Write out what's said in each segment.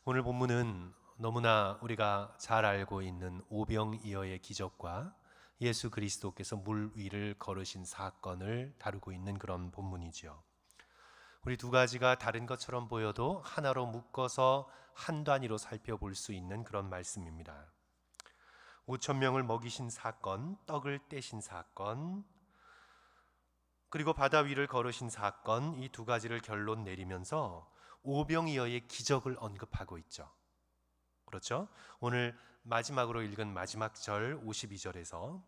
오늘 본문은 너무나 우리가 잘 알고 있는 오병이어의 기적과 예수 그리스도께서 물 위를 걸으신 사건을 다루고 있는 그런 본문이죠. 우리 두 가지가 다른 것처럼 보여도 하나로 묶어서 한 단위로 살펴볼 수 있는 그런 말씀입니다. 5천 명을 먹이신 사건, 떡을 떼신 사건, 그리고 바다 위를 걸으신 사건, 이 두 가지를 결론 내리면서 오병이어의 기적을 언급하고 있죠. 그렇죠? 오늘 마지막으로 읽은 마지막 절 52절에서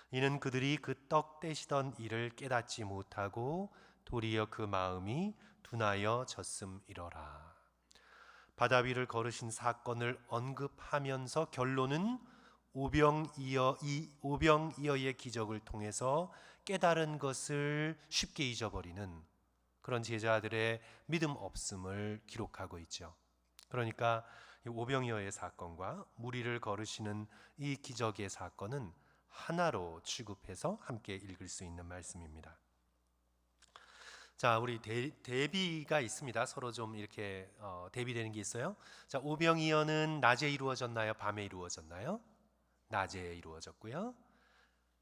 이는 그들이 그 떡 떼시던 일을 깨닫지 못하고 도리어 그 마음이 둔하여 졌음이러라. 바다 위를 걸으신 사건을 언급하면서 결론은 오병이어의 기적을 통해서 깨달은 것을 쉽게 잊어버리는 그런 제자들의 믿음 없음을 기록하고 있죠. 그러니까 이 오병이어의 사건과 무리를 걸으시는 이 기적의 사건은 하나로 취급해서 함께 읽을 수 있는 말씀입니다. 자, 우리 대비가 있습니다. 서로 좀 이렇게 대비되는 게 있어요. 자, 오병이어는 낮에 이루어졌나요? 밤에 이루어졌나요? 낮에 이루어졌고요.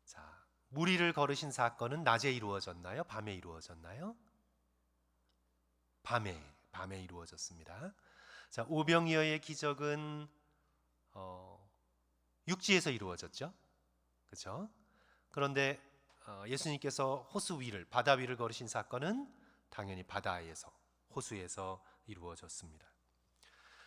자, 무리를 걸으신 사건은 낮에 이루어졌나요? 밤에 이루어졌나요? 밤에 이루어졌습니다. 자, 오병이어의 기적은 육지에서 이루어졌죠. 그렇죠? 그런데 예수님께서 호수 위를 바다 위를 걸으신 사건은 당연히 바다에서 호수에서 이루어졌습니다.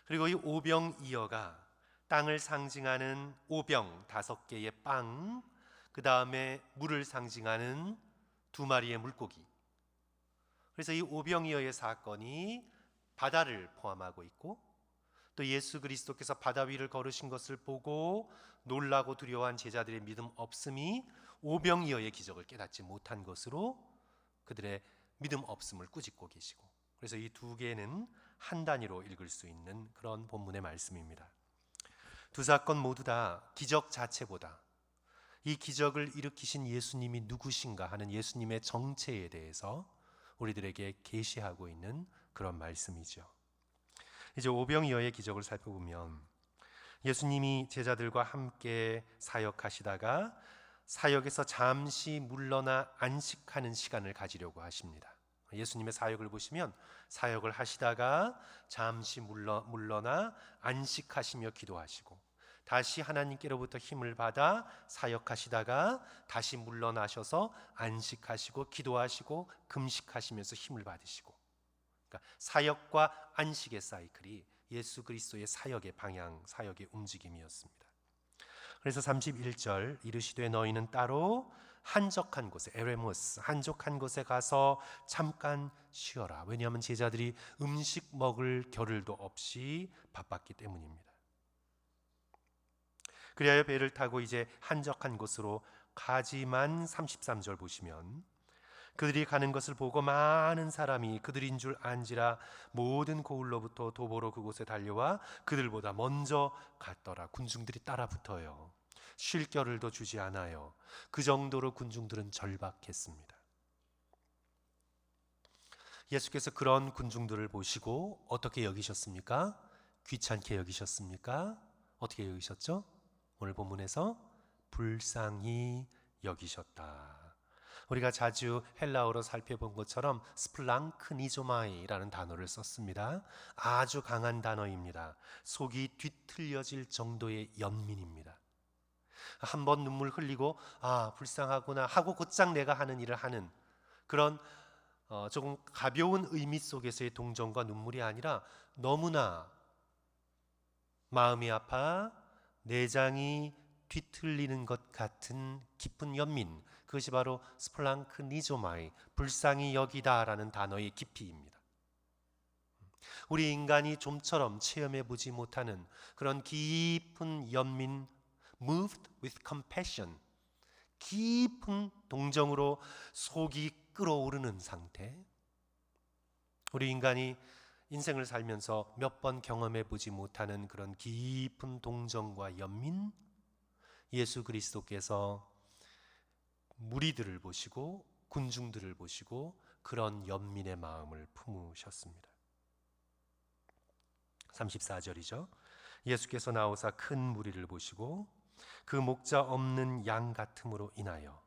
그리고 이 오병이어가 땅을 상징하는 오병 5개의 빵, 그 다음에 물을 상징하는 2마리의 물고기. 그래서 이 오병이어의 사건이 바다를 포함하고 있고 또 예수 그리스도께서 바다 위를 걸으신 것을 보고 놀라고 두려워한 제자들의 믿음 없음이 오병이어의 기적을 깨닫지 못한 것으로 그들의 믿음 없음을 꾸짖고 계시고, 그래서 이 두 개는 한 단위로 읽을 수 있는 그런 본문의 말씀입니다. 두 사건 모두 다 기적 자체보다 이 기적을 일으키신 예수님이 누구신가 하는 예수님의 정체에 대해서 우리들에게 계시하고 있는 그런 말씀이죠. 이제 오병이어의 기적을 살펴보면 예수님이 제자들과 함께 사역하시다가 사역에서 잠시 물러나 안식하는 시간을 가지려고 하십니다. 예수님의 사역을 보시면 사역을 하시다가 잠시 물러나 안식하시며 기도하시고 다시 하나님께로부터 힘을 받아 사역하시다가 다시 물러나셔서 안식하시고 기도하시고 금식하시면서 힘을 받으시고, 그러니까 사역과 안식의 사이클이 예수 그리스도의 사역의 방향, 사역의 움직임이었습니다. 그래서 31절 이르시되 너희는 따로 한적한 곳에 에레모스 한적한 곳에 가서 잠깐 쉬어라. 왜냐하면 제자들이 음식 먹을 겨를도 없이 바빴기 때문입니다. 그리하여 배를 타고 이제 한적한 곳으로 가지만 33절 보시면 그들이 가는 것을 보고 많은 사람이 그들인 줄 안지라 모든 고을로부터 도보로 그곳에 달려와 그들보다 먼저 갔더라. 군중들이 따라 붙어요. 쉴 겨를도 주지 않아요. 그 정도로 군중들은 절박했습니다. 예수께서 그런 군중들을 보시고 어떻게 여기셨습니까? 귀찮게 여기셨습니까? 어떻게 여기셨죠? 오늘 본문에서 불쌍히 여기셨다. 우리가 자주 헬라어로 살펴본 것처럼 스플랑크니조마이라는 단어를 썼습니다. 아주 강한 단어입니다. 속이 뒤틀려질 정도의 연민입니다. 한번 눈물 흘리고 불쌍하구나 하고 곧장 내가 하는 일을 하는 그런 조금 가벼운 의미 속에서의 동정과 눈물이 아니라 너무나 마음이 아파 내장이 뒤틀리는 것 같은 깊은 연민, 그것이 바로 스플랑크니조마이, 불쌍히 여기다라는 단어의 깊이입니다. 우리 인간이 좀처럼 체험해 보지 못하는 그런 깊은 연민, moved with compassion, 깊은 동정으로 속이 끓어오르는 상태. 우리 인간이 인생을 살면서 몇 번 경험해 보지 못하는 그런 깊은 동정과 연민, 예수 그리스도께서 무리들을 보시고 군중들을 보시고 그런 연민의 마음을 품으셨습니다. 34절이죠. 예수께서 나오사 큰 무리를 보시고 그 목자 없는 양 같음으로 인하여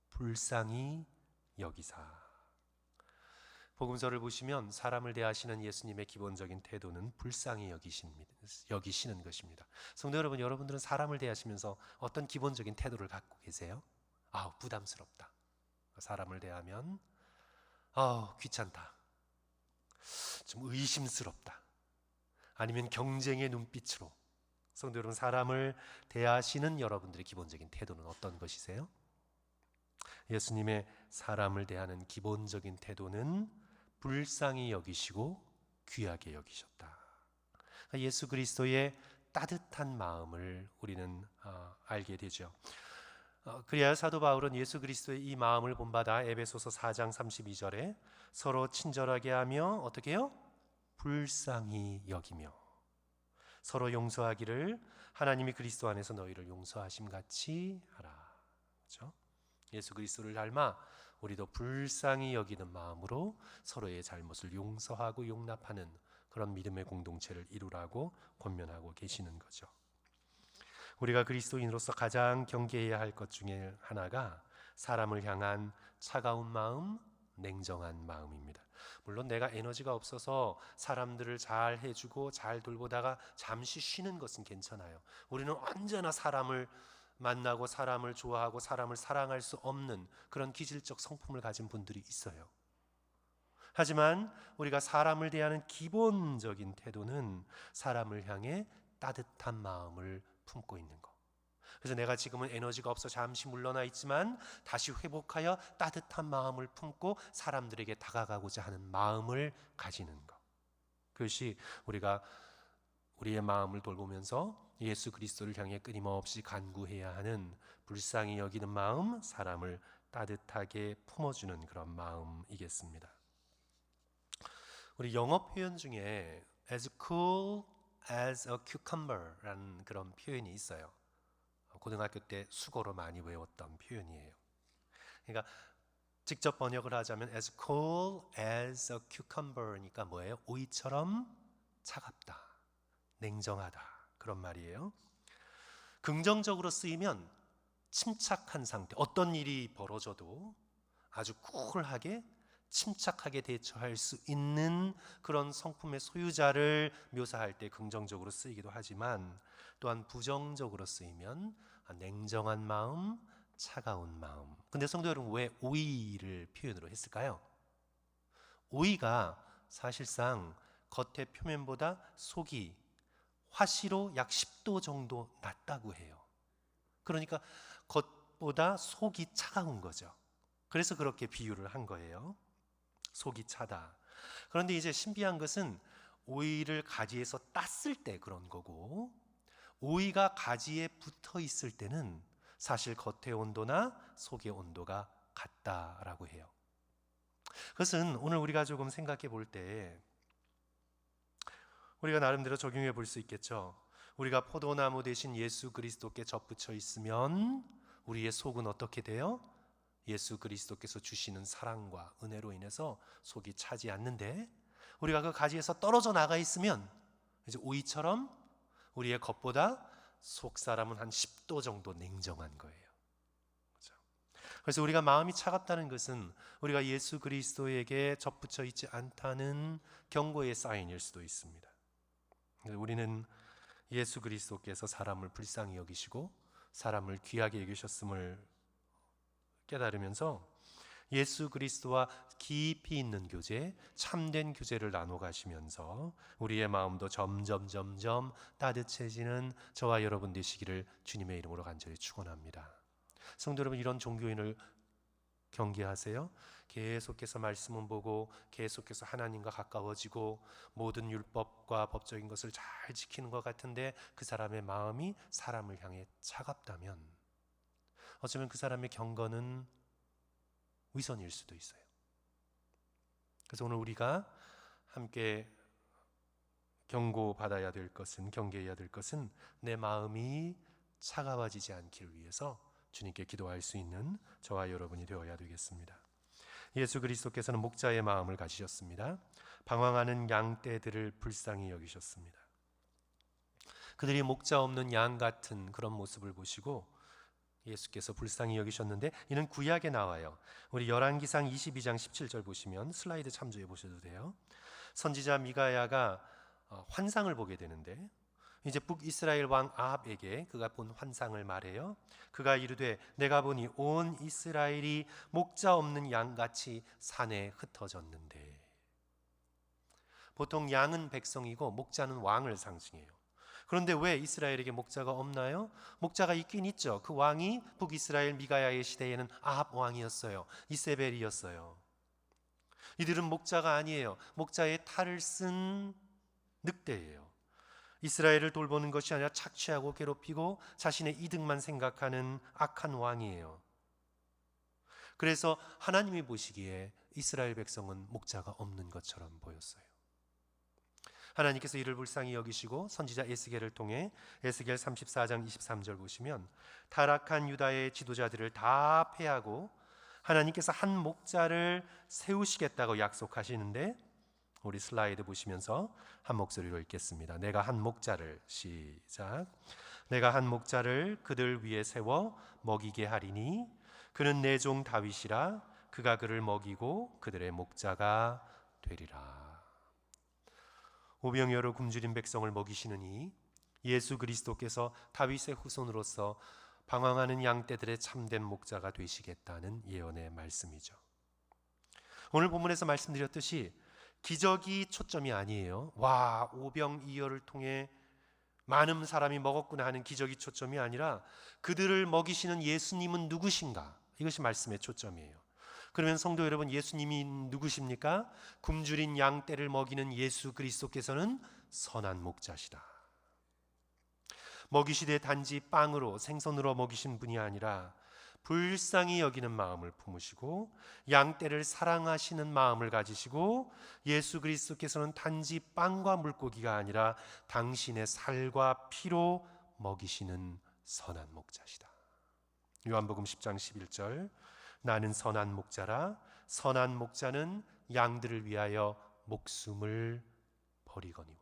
불쌍히 여기사. 복음서를 보시면 사람을 대하시는 예수님의 기본적인 태도는 불쌍히 여기시는 것입니다. 성도 여러분, 여러분들은 사람을 대하시면서 어떤 기본적인 태도를 갖고 계세요? 부담스럽다. 사람을 대하면 귀찮다. 좀 의심스럽다. 아니면 경쟁의 눈빛으로. 성도 여러분, 사람을 대하시는 여러분들의 기본적인 태도는 어떤 것이세요? 예수님의 사람을 대하는 기본적인 태도는 불쌍히 여기시고 귀하게 여기셨다. 예수 그리스도의 따뜻한 마음을 우리는 알게 되죠. 그래야 사도 바울은 예수 그리스도의 이 마음을 본받아 에베소서 4장 32절에 서로 친절하게 하며 어떻게 해요? 불쌍히 여기며 서로 용서하기를 하나님이 그리스도 안에서 너희를 용서하심 같이 하라. 그렇죠? 예수 그리스도를 닮아 우리도 불쌍히 여기는 마음으로 서로의 잘못을 용서하고 용납하는 그런 믿음의 공동체를 이루라고 권면하고 계시는 거죠. 우리가 그리스도인으로서 가장 경계해야 할 것 중에 하나가 사람을 향한 차가운 마음, 냉정한 마음입니다. 물론 내가 에너지가 없어서 사람들을 잘 해주고 잘 돌보다가 잠시 쉬는 것은 괜찮아요. 우리는 언제나 사람을 만나고 사람을 좋아하고 사람을 사랑할 수 없는 그런 기질적 성품을 가진 분들이 있어요. 하지만 우리가 사람을 대하는 기본적인 태도는 사람을 향해 따뜻한 마음을 품고 있는 것. 그래서 내가 지금은 에너지가 없어 잠시 물러나 있지만 다시 회복하여 따뜻한 마음을 품고 사람들에게 다가가고자 하는 마음을 가지는 것. 그것이 우리가 우리의 마음을 돌보면서 예수 그리스도를 향해 끊임없이 간구해야 하는 불쌍히 여기는 마음, 사람을 따뜻하게 품어주는 그런 마음이겠습니다. 우리 영어 표현 중에 as cool as a cucumber라는 그런 표현이 있어요. 고등학교 때 수고로 많이 외웠던 표현이에요. 그러니까 직접 번역을 하자면 as cool as a cucumber니까 뭐예요? 오이처럼 차갑다, 냉정하다 그런 말이에요. 긍정적으로 쓰이면 침착한 상태, 어떤 일이 벌어져도 아주 쿨하게 침착하게 대처할 수 있는 그런 성품의 소유자를 묘사할 때 긍정적으로 쓰이기도 하지만 또한 부정적으로 쓰이면 냉정한 마음, 차가운 마음. 근데 성도 여러분, 왜 오이를 표현으로 했을까요? 오이가 사실상 겉의 표면보다 속이 화씨로 약 10도 정도 낮다고 해요. 그러니까 겉보다 속이 차가운 거죠. 그래서 그렇게 비유를 한 거예요. 속이 차다. 그런데 이제 신비한 것은 오이를 가지에서 땄을 때 그런 거고, 오이가 가지에 붙어 있을 때는 사실 겉의 온도나 속의 온도가 같다라고 해요. 그것은 오늘 우리가 조금 생각해 볼 때 우리가 나름대로 적용해 볼 수 있겠죠. 우리가 포도나무 대신 예수 그리스도께 접붙여 있으면 우리의 속은 어떻게 돼요? 예수 그리스도께서 주시는 사랑과 은혜로 인해서 속이 차지 않는데, 우리가 그 가지에서 떨어져 나가 있으면 이제 오이처럼 우리의 겉보다 속 사람은 한 10도 정도 냉정한 거예요. 그렇죠? 그래서 우리가 마음이 차갑다는 것은 우리가 예수 그리스도에게 접붙여 있지 않다는 경고의 사인일 수도 있습니다. 우리는 예수 그리스도께서 사람을 불쌍히 여기시고 사람을 귀하게 여기셨음을 깨달으면서 예수 그리스도와 깊이 있는 교제, 참된 교제를 나눠 가시면서 우리의 마음도 점점 따뜻해지는 저와 여러분 되시기를 주님의 이름으로 간절히 축원합니다. 성도 여러분, 이런 종교인을 경계하세요. 계속해서 말씀은 보고 계속해서 하나님과 가까워지고 모든 율법과 법적인 것을 잘 지키는 것 같은데 그 사람의 마음이 사람을 향해 차갑다면 어쩌면 그 사람의 경건은 위선일 수도 있어요. 그래서 오늘 우리가 함께 경고해야 될 것은 내 마음이 차가워지지 않기를 위해서 주님께 기도할 수 있는 저와 여러분이 되어야 되겠습니다. 예수 그리스도께서는 목자의 마음을 가지셨습니다. 방황하는 양떼들을 불쌍히 여기셨습니다. 그들이 목자 없는 양 같은 그런 모습을 보시고 예수께서 불쌍히 여기셨는데, 이는 구약에 나와요. 우리 열왕기상 22장 17절 보시면, 슬라이드 참조해 보셔도 돼요. 선지자 미가야가 환상을 보게 되는데, 이제 북이스라엘 왕 아합에게 그가 본 환상을 말해요. 그가 이르되 내가 보니 온 이스라엘이 목자 없는 양같이 산에 흩어졌는데. 보통 양은 백성이고 목자는 왕을 상징해요. 그런데 왜 이스라엘에게 목자가 없나요? 목자가 있긴 있죠. 그 왕이 북이스라엘 미가야의 시대에는 아합 왕이었어요. 이세벨이었어요. 이들은 목자가 아니에요. 목자의 탈을 쓴 늑대예요. 이스라엘을 돌보는 것이 아니라 착취하고 괴롭히고 자신의 이득만 생각하는 악한 왕이에요. 그래서 하나님이 보시기에 이스라엘 백성은 목자가 없는 것처럼 보였어요. 하나님께서 이를 불쌍히 여기시고 선지자 에스겔을 통해 에스겔 34장 23절 보시면, 타락한 유다의 지도자들을 다 패하고 하나님께서 한 목자를 세우시겠다고 약속하시는데, 우리 슬라이드 보시면서 한 목소리로 읽겠습니다. 내가 한 목자를, 시작. 내가 한 목자를 그들 위에 세워 먹이게 하리니 그는 내 종 다윗이라. 그가 그를 먹이고 그들의 목자가 되리라. 오병이어로 굶주린 백성을 먹이시느니 예수 그리스도께서 다윗의 후손으로서 방황하는 양떼들의 참된 목자가 되시겠다는 예언의 말씀이죠. 오늘 본문에서 말씀드렸듯이 기적이 초점이 아니에요. 와, 오병이어를 통해 많은 사람이 먹었구나 하는 기적이 초점이 아니라 그들을 먹이시는 예수님은 누구신가? 이것이 말씀의 초점이에요. 그러면 성도 여러분, 예수님이 누구십니까? 굶주린 양떼를 먹이는 예수 그리스도께서는 선한 목자시다. 먹이시되 단지 빵으로 생선으로 먹이신 분이 아니라 불쌍히 여기는 마음을 품으시고 양떼를 사랑하시는 마음을 가지시고, 예수 그리스도께서는 단지 빵과 물고기가 아니라 당신의 살과 피로 먹이시는 선한 목자시다. 요한복음 10장 11절, 나는 선한 목자라. 선한 목자는 양들을 위하여 목숨을 버리거니와.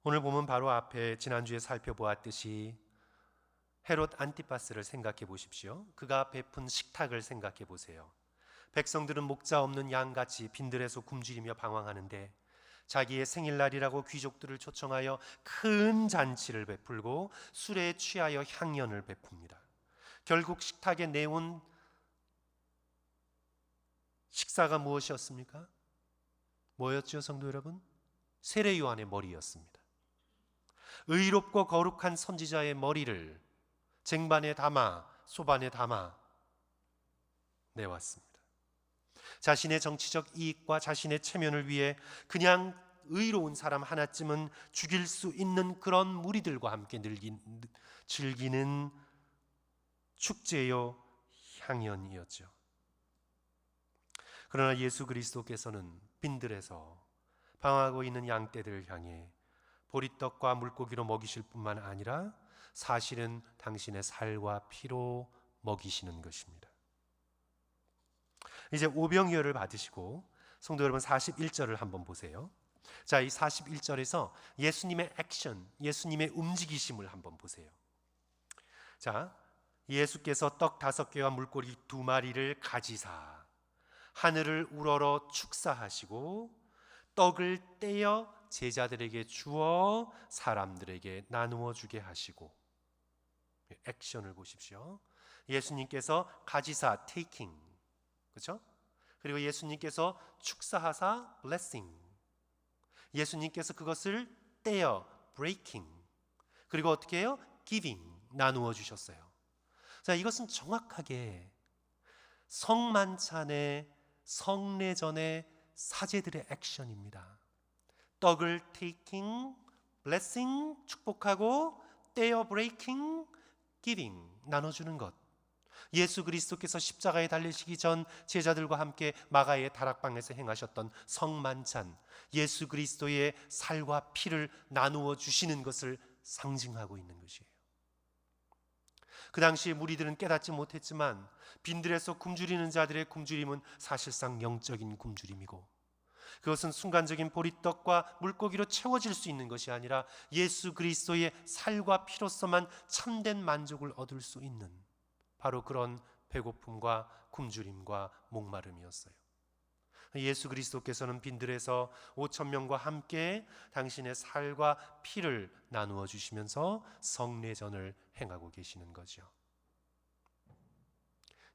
오늘 보면 바로 앞에 지난주에 살펴보았듯이 헤롯 안티파스를 생각해 보십시오. 그가 베푼 식탁을 생각해 보세요. 백성들은 목자 없는 양같이 빈들에서 굶주리며 방황하는데 자기의 생일날이라고 귀족들을 초청하여 큰 잔치를 베풀고 술에 취하여 향연을 베풉니다. 결국 식탁에 내온 식사가 무엇이었습니까? 뭐였죠, 성도 여러분? 세례 요한의 머리였습니다. 의롭고 거룩한 선지자의 머리를 쟁반에 담아 소반에 담아 내왔습니다. 자신의 정치적 이익과 자신의 체면을 위해 그냥 의로운 사람 하나쯤은 죽일 수 있는 그런 무리들과 함께 즐기는 축제요 향연이었죠. 그러나 예수 그리스도께서는 빈들에서 방황하고 있는 양떼들을 향해 보리떡과 물고기로 먹이실 뿐만 아니라 사실은 당신의 살과 피로 먹이시는 것입니다. 이제 오병이어를 받으시고 성도 여러분 41절을 한번 보세요. 자, 이 41절에서 예수님의 액션, 예수님의 움직이심을 한번 보세요. 자, 예수께서 떡 5개와 물고기 2마리를 가지사 하늘을 우러러 축사하시고 떡을 떼어 제자들에게 주어 사람들에게 나누어 주게 하시고. 액션을 보십시오. 예수님께서 가지사 taking, 그렇죠? 그리고 예수님께서 축사하사 blessing, 예수님께서 그것을 떼어 breaking, 그리고 어떻게 해요? giving, 나누어 주셨어요. 자, 이것은 정확하게 성만찬의 성례전의 사제들의 액션입니다. 떡을 taking, blessing, 축복하고, 떼어 breaking, giving, 나눠주는 것. 예수 그리스도께서 십자가에 달리시기 전 제자들과 함께 마가의 다락방에서 행하셨던 성만찬, 예수 그리스도의 살과 피를 나누어 주시는 것을 상징하고 있는 것이에요. 그 당시 무리들은 깨닫지 못했지만 빈들에서 굶주리는 자들의 굶주림은 사실상 영적인 굶주림이고, 그것은 순간적인 보리떡과 물고기로 채워질 수 있는 것이 아니라 예수 그리스도의 살과 피로서만 참된 만족을 얻을 수 있는 바로 그런 배고픔과 굶주림과 목마름이었어요. 예수 그리스도께서는 빈들에서 5천 명과 함께 당신의 살과 피를 나누어 주시면서 성례전을 행하고 계시는 거죠.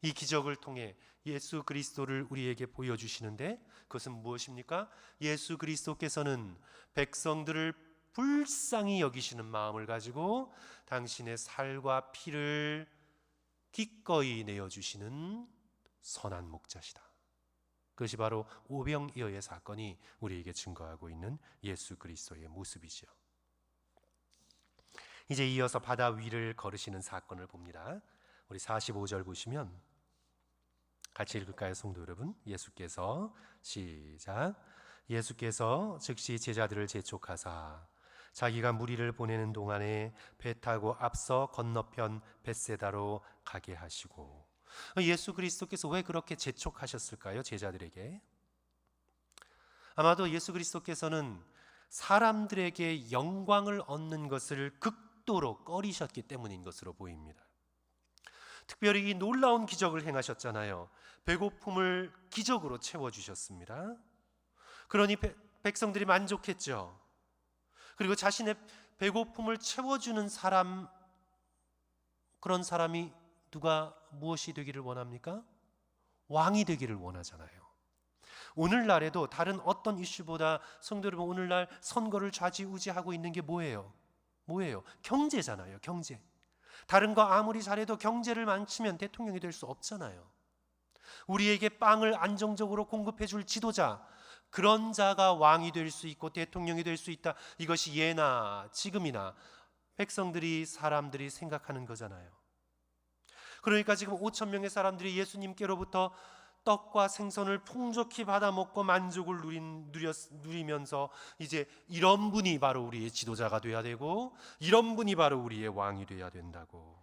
이 기적을 통해 예수 그리스도를 우리에게 보여주시는데, 그것은 무엇입니까? 예수 그리스도께서는 백성들을 불쌍히 여기시는 마음을 가지고 당신의 살과 피를 기꺼이 내어주시는 선한 목자시다. 그것이 바로 오병이어의 사건이 우리에게 증거하고 있는 예수 그리스도의 모습이죠. 이제 이어서 바다 위를 걸으시는 사건을 봅니다. 우리 45절 보시면 같이 읽을까요, 성도 여러분? 예수께서 시작. 예수께서 즉시 제자들을 재촉하사 자기가 무리를 보내는 동안에 배 타고 앞서 건너편 벳세다로 가게 하시고. 예수 그리스도께서 왜 그렇게 재촉하셨을까요? 제자들에게. 아마도 예수 그리스도께서는 사람들에게 영광을 얻는 것을 극도로 꺼리셨기 때문인 것으로 보입니다. 특별히 이 놀라운 기적을 행하셨잖아요. 배고픔을 기적으로 채워주셨습니다. 그러니 백성들이 만족했죠. 그리고 자신의 배고픔을 채워주는 사람, 그런 사람이 누가 무엇이 되기를 원합니까? 왕이 되기를 원하잖아요. 오늘날에도 다른 어떤 이슈보다 성도 여러분, 오늘날 선거를 좌지우지하고 있는 게 뭐예요? 경제잖아요. 경제. 다른 거 아무리 잘해도 경제를 망치면 대통령이 될 수 없잖아요. 우리에게 빵을 안정적으로 공급해 줄 지도자, 그런 자가 왕이 될 수 있고 대통령이 될 수 있다. 이것이 예나 지금이나 백성들이, 사람들이 생각하는 거잖아요. 그러니까 지금 5천 명의 사람들이 예수님께로부터 떡과 생선을 풍족히 받아 먹고 만족을 누리면서 이제 이런 분이 바로 우리의 지도자가 돼야 되고, 이런 분이 바로 우리의 왕이 돼야 된다고,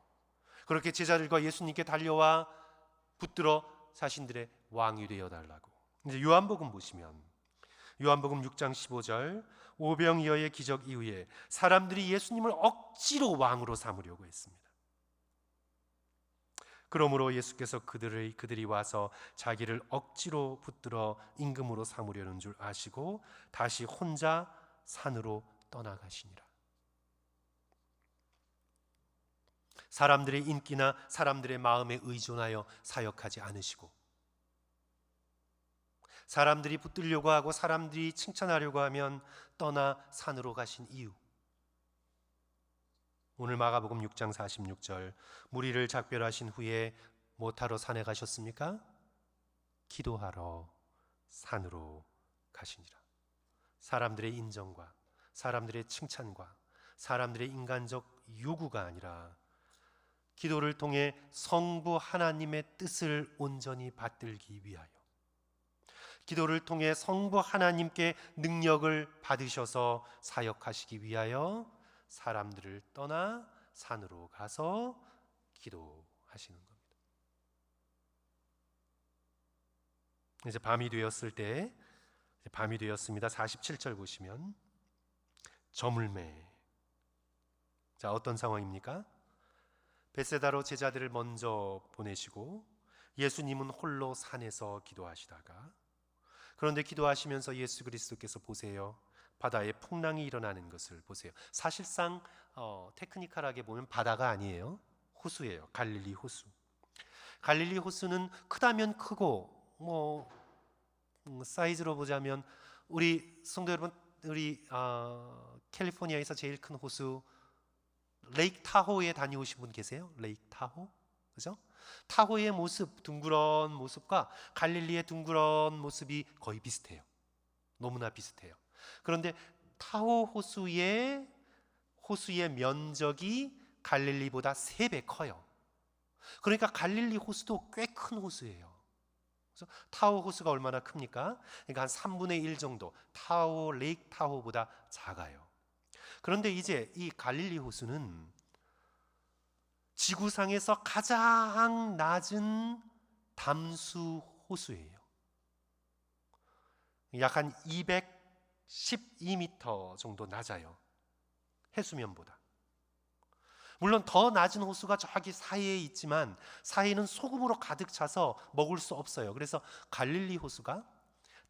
그렇게 제자들과 예수님께 달려와 붙들어 자신들의 왕이 되어 달라고. 이제 요한복음 보시면 요한복음 6장 15절, 오병이어의 기적 이후에 사람들이 예수님을 억지로 왕으로 삼으려고 했습니다. 그러므로 예수께서 그들이 와서 자기를 억지로 붙들어 임금으로 삼으려는 줄 아시고 다시 혼자 산으로 떠나가시니라. 사람들의 인기나 사람들의 마음에 의존하여 사역하지 않으시고, 사람들이 붙들려고 하고 사람들이 칭찬하려고 하면 떠나 산으로 가신 이유, 오늘 마가복음 6장 46절, 무리를 작별하신 후에 뭐하러 산에 가셨습니까? 기도하러 산으로 가시니라. 사람들의 인정과 사람들의 칭찬과 사람들의 인간적 요구가 아니라 기도를 통해 성부 하나님의 뜻을 온전히 받들기 위하여, 기도를 통해 성부 하나님께 능력을 받으셔서 사역하시기 위하여 사람들을 떠나 산으로 가서 기도하시는 겁니다. 이제 밤이 되었습니다. 47절 보시면 저물매. 자, 어떤 상황입니까? 벳세다로 제자들을 먼저 보내시고 예수님은 홀로 산에서 기도하시다가, 그런데 기도하시면서 예수 그리스도께서 보세요, 바다에 풍랑이 일어나는 것을 보세요. 사실상 테크니컬하게 보면 바다가 아니에요. 호수예요. 갈릴리 호수. 갈릴리 호수는 크다면 크고, 사이즈로 보자면 우리 성도 여러분, 우리 캘리포니아에서 제일 큰 호수 레이크 타호에 다녀오신 분 계세요? 레이크 타호? 그죠? 타호의 모습, 둥그런 모습과 갈릴리의 둥그런 모습이 거의 비슷해요. 너무나 비슷해요. 그런데 타호 호수의 면적이 갈릴리보다 3배 커요. 그러니까 갈릴리 호수도 꽤 큰 호수예요. 그래서 타호 호수가 얼마나 큽니까? 그러니까 한 3분의 1 정도, 레이크 타호보다 작아요. 그런데 이제 이 갈릴리 호수는 지구상에서 가장 낮은 담수 호수예요. 약 한 212m 정도 낮아요. 해수면보다. 물론 더 낮은 호수가 저기 사이에 있지만 사이는 소금으로 가득 차서 먹을 수 없어요. 그래서 갈릴리 호수가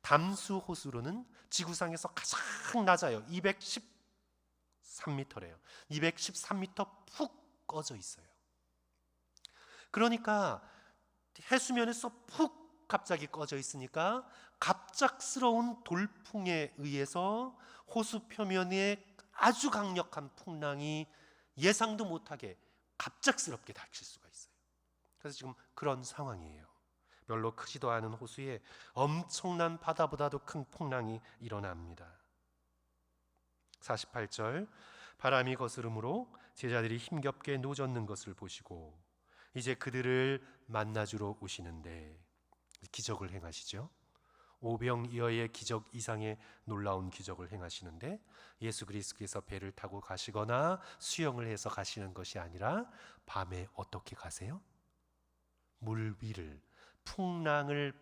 담수 호수로는 지구상에서 가장 낮아요. 213m래요. 213m 푹 꺼져 있어요. 그러니까 해수면에서 푹 갑자기 꺼져 있으니까 갑작스러운 돌풍에 의해서 호수 표면에 아주 강력한 풍랑이 예상도 못하게 갑작스럽게 닥칠 수가 있어요. 그래서 지금 그런 상황이에요. 별로 크지도 않은 호수에 엄청난 바다보다도 큰 풍랑이 일어납니다. 48절, 바람이 거스름으로 제자들이 힘겹게 노젓는 것을 보시고 이제 그들을 만나주러 오시는데 기적을 행하시죠. 오병이어의 기적 이상의 놀라운 기적을 행하시는데 예수 그리스도께서 배를 타고 가시거나 수영을 해서 가시는 것이 아니라 밤에 어떻게 가세요? 물 위를 풍랑을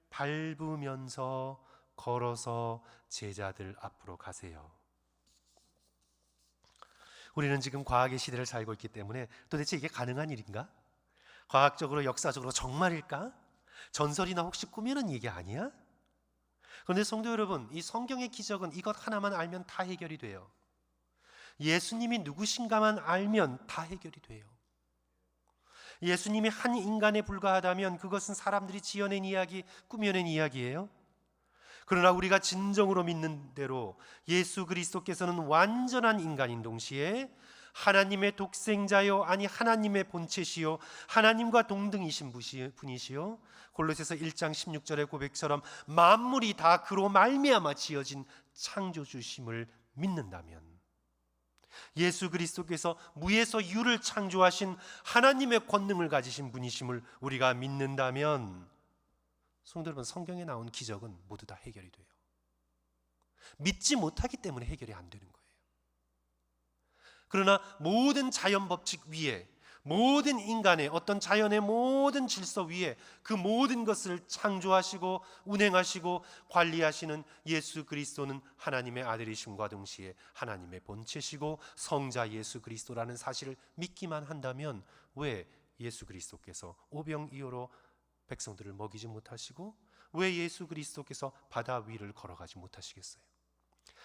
밟으면서 걸어서 제자들 앞으로 가세요. 우리는 지금 과학의 시대를 살고 있기 때문에 도대체 이게 가능한 일인가? 과학적으로 역사적으로 정말일까? 전설이나 혹시 꾸미는 얘기 아니야? 그런데 성도 여러분, 이 성경의 기적은 이것 하나만 알면 다 해결이 돼요. 예수님이 누구신가만 알면 다 해결이 돼요. 예수님이 한 인간에 불과하다면 그것은 사람들이 지어낸 이야기, 꾸며낸 이야기예요. 그러나 우리가 진정으로 믿는 대로 예수 그리스도께서는 완전한 인간인 동시에 하나님의 독생자요, 아니 하나님의 본체시요, 하나님과 동등이신 분이시요, 골로새서 1장 16절의 고백처럼 만물이 다 그로 말미암아 지어진 창조주심을 믿는다면, 예수 그리스도께서 무에서 유를 창조하신 하나님의 권능을 가지신 분이심을 우리가 믿는다면, 성도 여러분, 성경에 나온 기적은 모두 다 해결이 돼요. 믿지 못하기 때문에 해결이 안 되는 거예요. 그러나 모든 자연 법칙 위에, 모든 인간의 어떤 자연의 모든 질서 위에 그 모든 것을 창조하시고 운행하시고 관리하시는 예수 그리스도는 하나님의 아들이심과 동시에 하나님의 본체시고 성자 예수 그리스도라는 사실을 믿기만 한다면 왜 예수 그리스도께서 오병이어로 백성들을 먹이지 못하시고 왜 예수 그리스도께서 바다 위를 걸어가지 못하시겠어요?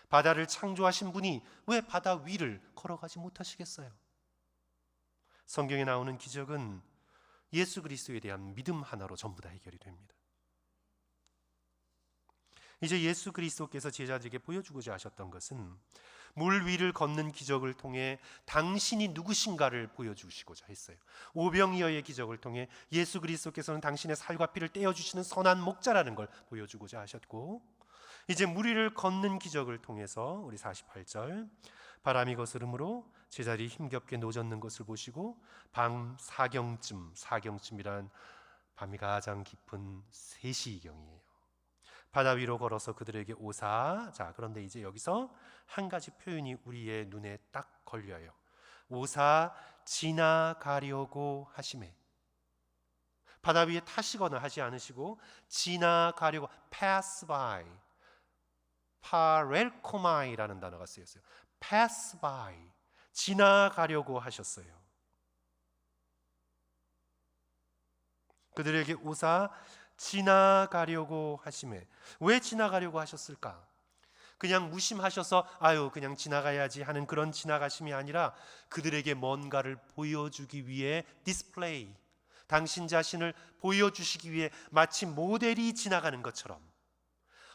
바다를 창조하신 분이 왜 바다 위를 걸어가지 못하시겠어요? 성경에 나오는 기적은 예수 그리스도에 대한 믿음 하나로 전부 다 해결이 됩니다. 이제 예수 그리스도께서 제자들에게 보여주고자 하셨던 것은 물 위를 걷는 기적을 통해 당신이 누구신가를 보여주시고자 했어요. 오병이어의 기적을 통해 예수 그리스도께서는 당신의 살과 피를 떼어주시는 선한 목자라는 걸 보여주고자 하셨고, 이제 물 위를 걷는 기적을 통해서 우리 48절, 바람이 거스름으로 제자들이 힘겹게 노젓는 것을 보시고 밤 사경쯤이란 밤이 가장 깊은 3시경이에요. 바다 위로 걸어서 그들에게 오사. 자, 그런데 이제 여기서 한 가지 표현이 우리의 눈에 딱 걸려요. 오사 지나가려고 하심에. 바다 위에 타시거나 하지 않으시고 지나가려고, pass by, 파렐코마이라는 단어가 쓰였어요. pass by, 지나가려고 하셨어요. 그들에게 오사 지나가려고 하심에. 왜 지나가려고 하셨을까? 그냥 무심하셔서 아유 그냥 지나가야지 하는 그런 지나가심이 아니라 그들에게 뭔가를 보여주기 위해 디스플레이, 당신 자신을 보여주시기 위해 마치 모델이 지나가는 것처럼,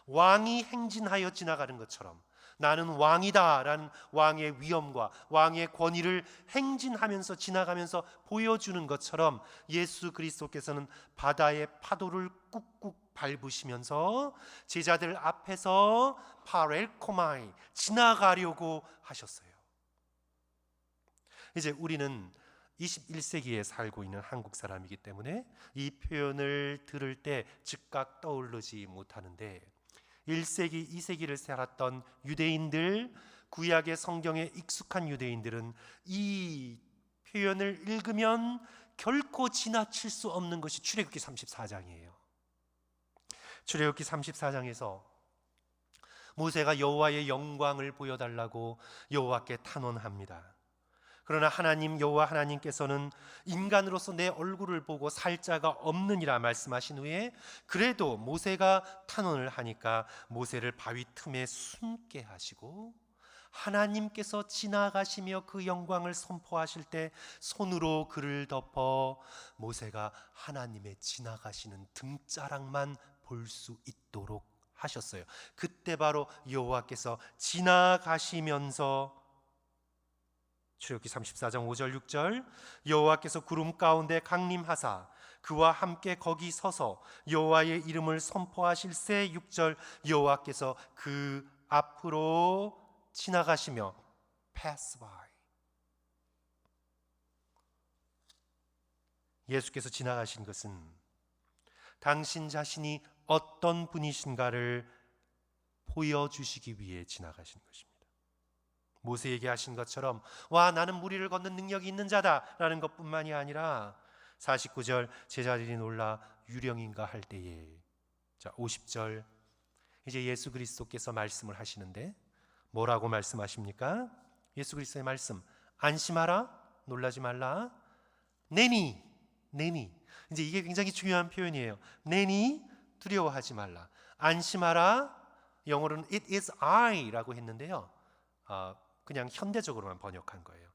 왕이 행진하여 지나가는 것처럼 나는 왕이다 라는 왕의 위엄과 왕의 권위를 행진하면서 지나가면서 보여주는 것처럼 예수 그리스도께서는 바다의 파도를 꾹꾹 밟으시면서 제자들 앞에서 파렐코마이, 지나가려고 하셨어요. 이제 우리는 21세기에 살고 있는 한국 사람이기 때문에 이 표현을 들을 때 즉각 떠오르지 못하는데 1세기, 2세기를 살았던 유대인들, 구약의 성경에 익숙한 유대인들은 이 표현을 읽으면 결코 지나칠 수 없는 것이 출애굽기 34장이에요. 출애굽기 34장에서 모세가 여호와의 영광을 보여달라고 여호와께 탄원합니다. 그러나 하나님 여호와 하나님께서는 인간으로서 내 얼굴을 보고 살 자가 없느니라 말씀하신 후에 그래도 모세가 탄원을 하니까 모세를 바위 틈에 숨게 하시고 하나님께서 지나가시며 그 영광을 선포하실 때 손으로 그를 덮어 모세가 하나님의 지나가시는 등자락만 볼 수 있도록 하셨어요. 그때 바로 여호와께서 지나가시면서 출애굽기 34장 5절 6절 여호와께서 구름 가운데 강림하사 그와 함께 거기 서서 여호와의 이름을 선포하실새 6절 여호와께서 그 앞으로 지나가시며 pass by. 예수께서 지나가신 것은 당신 자신이 어떤 분이신가를 보여주시기 위해 지나가신 것입니다. 모세에게 하신 것처럼 와 나는 무리를 걷는 능력이 있는 자다라는 것뿐만이 아니라 49절 제자들이 놀라 유령인가 할 때에 50절 이제 예수 그리스도께서 말씀을 하시는데 뭐라고 말씀하십니까? 예수 그리스도의 말씀 안심하라 놀라지 말라 내니 이제 이게 굉장히 중요한 표현이에요. 내니 두려워하지 말라 안심하라 영어로는 it is I라고 했는데요 그냥 현대적으로만 번역한 거예요.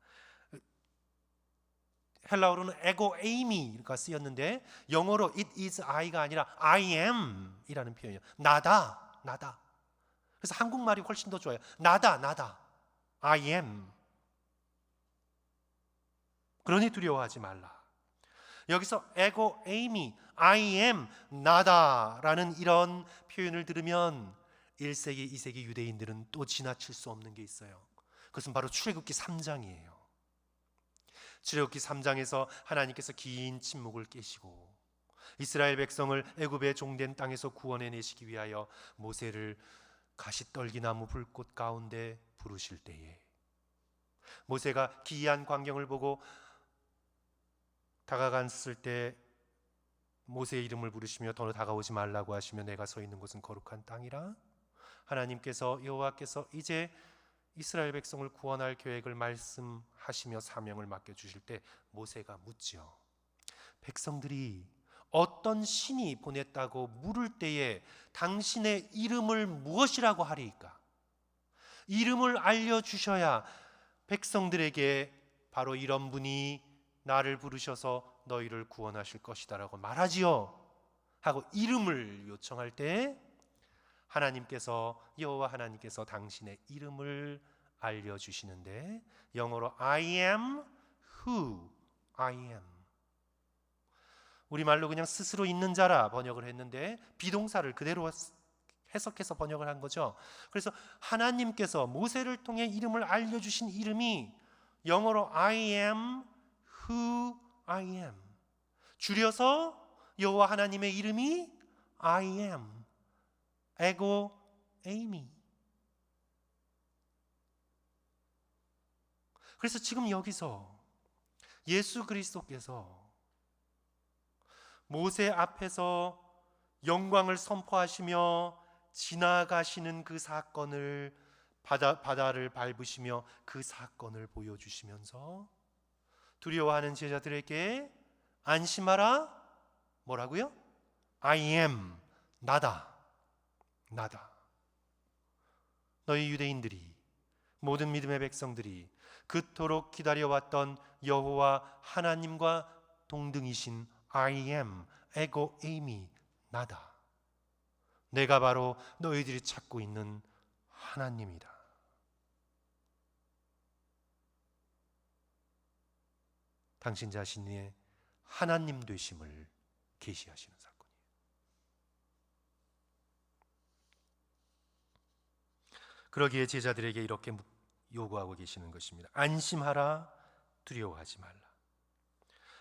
헬라어로는 에고 에이미가 쓰였는데 영어로 it is I가 아니라 I am 이라는 표현이에요. 나다. 그래서 한국말이 훨씬 더 좋아요. 나다. I am. 그러니 두려워하지 말라. 여기서 에고 에이미 I am 나다라는 이런 표현을 들으면 1세기, 2세기 유대인들은 또 지나칠 수 없는 게 있어요. 그것은 바로 출애굽기 3장이에요. 출애굽기 3장에서 하나님께서 긴 침묵을 깨시고 이스라엘 백성을 애굽의 종된 땅에서 구원해내시기 위하여 모세를 가시떨기나무 불꽃 가운데 부르실 때에 모세가 기이한 광경을 보고 다가갔을 때 모세의 이름을 부르시며 더 다가오지 말라고 하시며 내가 서 있는 곳은 거룩한 땅이라 하나님께서 여호와께서 이제 이스라엘 백성을 구원할 계획을 말씀하시며 사명을 맡겨주실 때 모세가 묻지요. 백성들이 어떤 신이 보냈다고 물을 때에 당신의 이름을 무엇이라고 하리이까? 이름을 알려주셔야 백성들에게 바로 이런 분이 나를 부르셔서 너희를 구원하실 것이다 라고 말하지요 하고 이름을 요청할 때 하나님께서 여호와 하나님께서 당신의 이름을 알려주시는데 영어로 I am who I am 우리말로 그냥 스스로 있는 자라 번역을 했는데 비동사를 그대로 해석해서 번역을 한 거죠. 그래서 하나님께서 모세를 통해 이름을 알려주신 이름이 영어로 I am who I am 줄여서 여호와 하나님의 이름이 I am 에고 에이미. 그래서 지금 여기서 예수 그리스도께서 모세 앞에서 영광을 선포하시며 지나가시는 그 사건을 바다를 밟으시며 그 사건을 보여주시면서 두려워하는 제자들에게 안심하라 뭐라고요? I am 나다. 너희 유대인들이 모든 믿음의 백성들이 그토록 기다려왔던 여호와 하나님과 동등이신 I am 에고 에이미 나다. 내가 바로 너희들이 찾고 있는 하나님이다. 당신 자신의 하나님 되심을 계시하시는 사건이에요. 그러기에 제자들에게 이렇게 요구하고 계시는 것입니다. 안심하라 두려워하지 말라.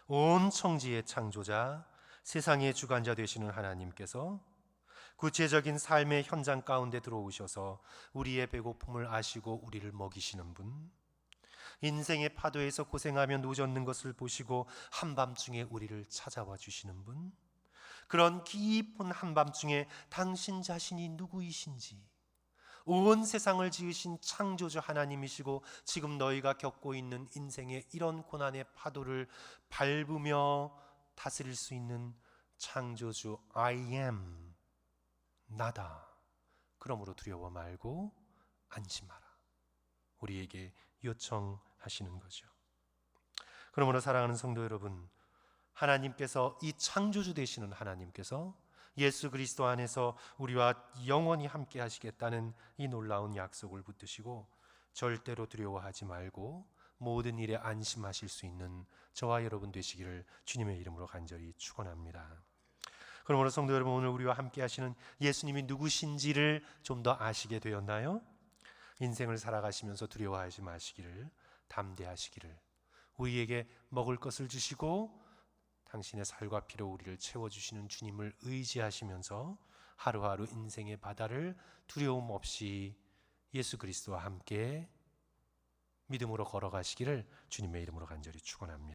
온 청지의 창조자 세상의 주관자 되시는 하나님께서 구체적인 삶의 현장 가운데 들어오셔서 우리의 배고픔을 아시고 우리를 먹이시는 분, 인생의 파도에서 고생하며 누워졌는 것을 보시고 한밤중에 우리를 찾아와 주시는 분, 그런 깊은 한밤중에 당신 자신이 누구이신지, 온 세상을 지으신 창조주 하나님이시고 지금 너희가 겪고 있는 인생의 이런 고난의 파도를 밟으며 다스릴 수 있는 창조주 I am 나다. 그러므로 두려워 말고 안심하라. 우리에게 요청하시는 거죠. 그러므로 사랑하는 성도 여러분, 하나님께서, 이 창조주 되시는 하나님께서 예수 그리스도 안에서 우리와 영원히 함께 하시겠다는 이 놀라운 약속을 붙드시고 절대로 두려워하지 말고 모든 일에 안심하실 수 있는 저와 여러분 되시기를 주님의 이름으로 간절히 축원합니다. 그러므로 성도 여러분, 오늘 우리와 함께 하시는 예수님이 누구신지를 좀 더 아시게 되었나요? 인생을 살아가시면서 두려워하지 마시기를, 담대하시기를, 우리에게 먹을 것을 주시고 당신의 살과 피로 우리를 채워주시는 주님을 의지하시면서 하루하루 인생의 바다를 두려움 없이 예수 그리스도와 함께 믿음으로 걸어가시기를 주님의 이름으로 간절히 축원합니다.